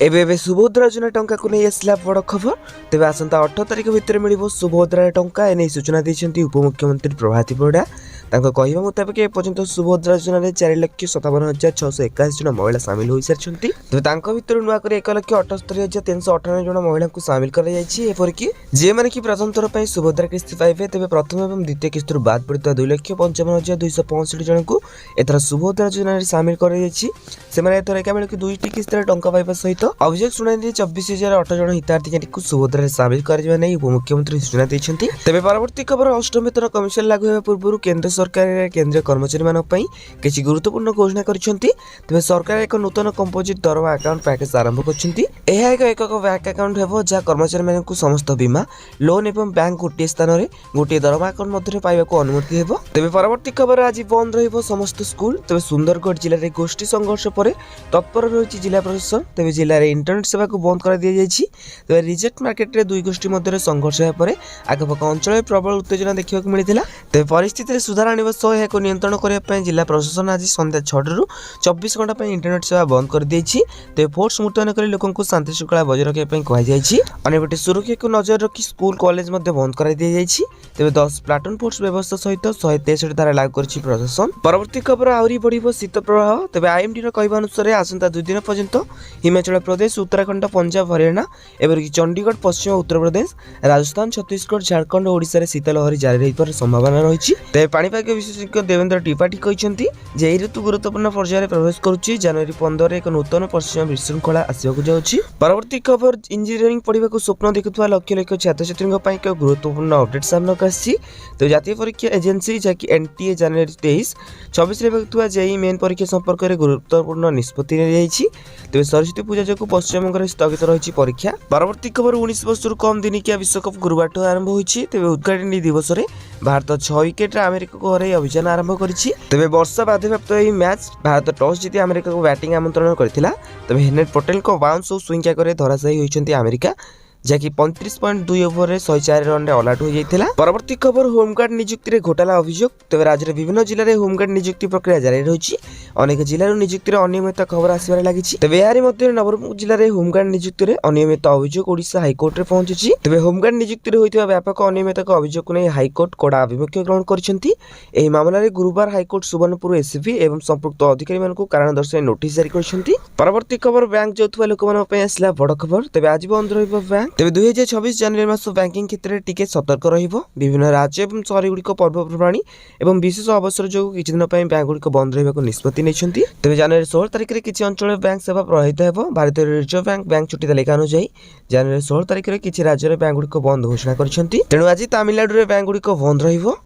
एबे सुभद्रा योजना टंका को नहीं आसला बड़ खबर। तेज आसंता 18 तारिख भितर मिल सुभद्रा टंका एने सूचना देते उपमुख्यमंत्री प्रभाती परिडा। कहवा मुताबिक एपर्यंत सुभद्रा योजन 4,57,681 जन महिला सामिल हो सारी। तेज भर नुआक 1,78,398 जन महिला को सामिल करपरिक जी मैंने कि प्रथम थर पर सुभद्रा किस्ती पाइबे। तेज प्रथम और द्वितीय किस्त बाद पड़ता 2,55,265 जन को एथर सुभद्रा योजन सामिल कर एका बेलू दुईटी किस्त टंका पाइबा सहित अभियोग शुणाई 24,008 जन हिताधिकारी को सुभद्रा सामिल करने उपमुख्यमंत्री सूचना देते। तेज परवर्ती खबर अष्टम वेतन कमिशन लागू होगा पूर्व केन्द्र सरकार केन्द्रीय कर्मचारी मानी किसी गुरुत्वपूर्ण घोषणा कर सरकार एक नूतन कंपोजिट दरवा अकाउंट पैकेज आरंभ कर बैंक अकाउंट हो जहाँ कर्मचारी मानक समस्त बीमा लोन एवं बैंक गोटे स्थान में गोटे दरवा अकाउंट मध्य पाइबा अनुमति हो। तेज परवर्ती खबर आज बंद रही समस्त स्कूल। तेज सुंदरगढ़ जिले में गोष्ठी संघर्ष पर तत्पर रही जिला प्रशासन। तेज जिले में इंटरनेट सेवा को बंद कर दी जाएगी। तेज रिजेक्ट मार्केट में दुई गोष्ठी मध्य संघर्ष होगा आखपाख अंचल में प्रबल उत्तेजना देखा मिलता। तेज परिस्थिति में सुधार आने सह एक नियंत्रण करने जिला प्रशासन आज संध्या 6 ରୁ 24 घंटा इंटरनेट सेवा बंद कर दी। तेज फोर्स मुतयन कर लोगों को शांति श्रृंखला बजाय रखापी कहते सुरक्षा को नजर रखी स्कूल कॉलेज बंद कर दी जाएगी। तेज 10 प्लाटून फोर्स व्यवस्था सहित 163 धारा लागू कर प्रशासन। परवर्ती खबर आहरी बढ़ शीत प्रवाह। तेज आईएमडी कहवा अनुसार आसंता 2 दिन पर्यंत हिमाचल प्रदेश उत्तराखंड पंजाब हरियाणा एवं चंडीगढ़ पश्चिम उत्तर प्रदेश राजस्थान छत्तीसगढ़ झारखंड और ओडिशा शीत लहरी जारी रही संभावना रही। तेज पाणीपाग विशेषज्ञ देवेंद्र त्रिपाठी कहते जे ऋतु गुरुत्वपूर्ण पर्यायर प्रवेश करुच्ची। जनवरी 15 एक नूतन पश्चिम विशृंखला आसवाक जाऊँगी। परवर्ती खबर इंजीनियरिंग पढ़ा स्वप्न देखुवा लक्ष लक्ष छात्र छात्री एक गुरुत्वपूर्ण अपडेट सामना आसी। तो जातीय परीक्षा एजेंसी जहाँकि एनटीए जनवरी 23-26 जेई मेन परीक्षा संपर्क में गुरुत्वपूर्ण निष्पत्ति नहीं। तेज सरस्वती पूजा जो पश्चिमबंग स्थगित रही परीक्षा। परवर्ती खबर 19 वर्ष कम दिनिकिया विश्वकप गुरुवार आरंभ होती। तेज उद्घाटनी दिवस में भारत 6 विकेट अमेरिका को हर अभियान आरंभ करिछि। तेज वर्षा बाधाप्राप्त यह मैच भारत टॉस जीति अमेरिका को बैटिंग आमंत्रण करथिला। तेज हेनरी पटेल को बाउंस और स्विंग आकर धराशायी होइछन्ति अमेरिका जहाँकि 35.2 ओवर में 104 रन ऑल आउट हो जाता। परवर्ती खबर होमगार्ड नियुक्ति में घोटाला अभियोग। तेज राज्य में विभिन्न जिले में होमगार्ड नियुक्ति प्रक्रिया जारी रही। अनेक जिलूर नियुक्ति अनियमित खबर आसबार लगी। तेज यार मध्य नवरंगपुर जिले में होमगार्ड नियुक्ति में अनियमित अभियोग ओडिशा हाइकोर्ट में पहुंची। तेज होमगार्ड नियुक्ति होता व्यापक अनियमित अभियोग को नहीं हाइकोर्ट कड़ा आभिमुख्य ग्रहण कर मामलें गुरुवार हाइकोर्ट सुवर्णपुर एसपी एवं संपृक्त अधिकारी को कारण दर्शाई नोटिस जारी कर। परवर्ती खबर बैंक जाऊा लोक आसला बड़ खबर। तेज आज बंद रही। तेज 2026 जनवरी मास बैंकिंग क्षेत्र में टिके सतर्क विभिन्न राज्य और सहर गुड़िक पर्वपर्वाणी और विशेष अवसर जो किसी दिन बैंक गुड़िक बंद रहा निष्पत्ति नहीं। तेज जनवरी 16 तारिख में किसी अंचल बैंक सेवा प्रभावित हो। भारतीय रिजर्व बैंक छुट्टी तालिका अनुसार जनवरी 16 तारिख में किसी राज्य में बैंक गुड़िक बंद घोषणा कर। तेणु आज तमिलनाडु में बैंक गुड़िक बंद रही।